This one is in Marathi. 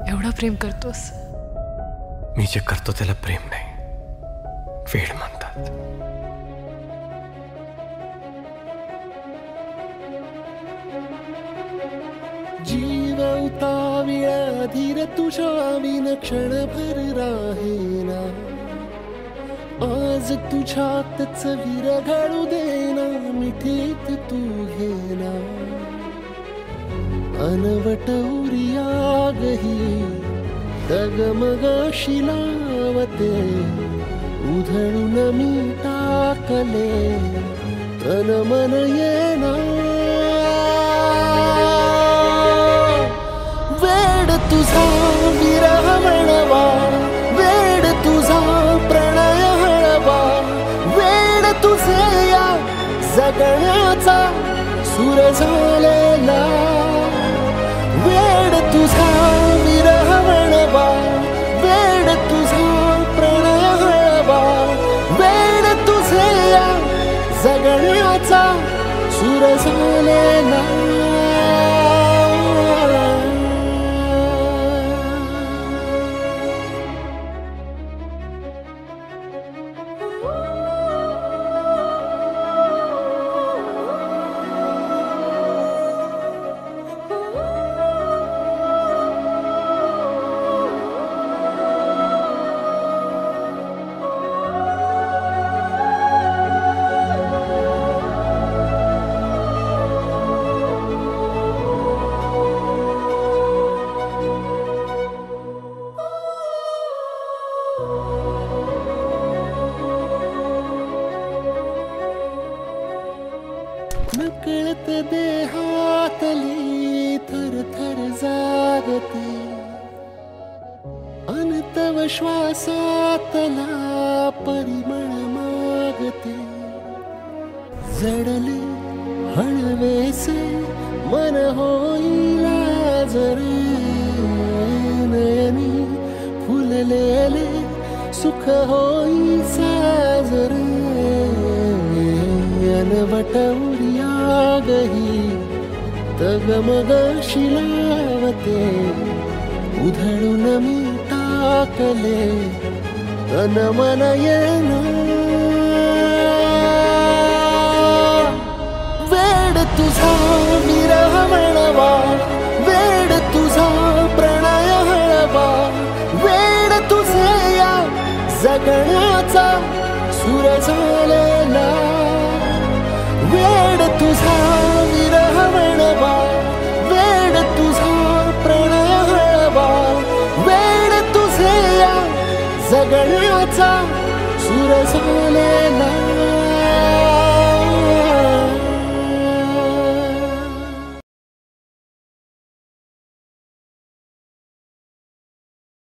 एवढं प्रेम करतोस? मी जे करतो त्याला प्रेम नाही, वेड म्हणतात. जीव उताविळा धीर तुझ्या विन क्षणभर राहेना. आज तुझ्यातच विरघळू देना, मिठीत तू घेना. अनवट उरियागही डगमगाशी लावते. उधळून मी टाकले तन मन येना. वेड तुझा विरह म्हणवा, वेड तुझा प्रणय हळवा. वेड तुझे या जगण्याचा सूर झालेला. वेड तुझा विरह म्हणवा, वेड तुझा प्रणय हळवा. वेड तुझे या जगण्याचा सूर झालेला. नकळत देहातली थरथर जागते. अनतव श्वासातला परिमळ मागते. जडले हळवेसे मन होईला जरे. नयनी फुललेले सुख होई साजरे. अनवट उरियागही तगमगाशी लावते. उधळून मी टाकले तन मन येना. वेड तुझा विरह म्हणवा, वेड तुझा प्रणय हळवा. वेड तुझे या जगण्याचा सूर झालेला. वेड तुझा विरह म्हणवा, वेड तुझा प्रणय हळवा. वेड तुझे या जगण्याचा सूर झालेला.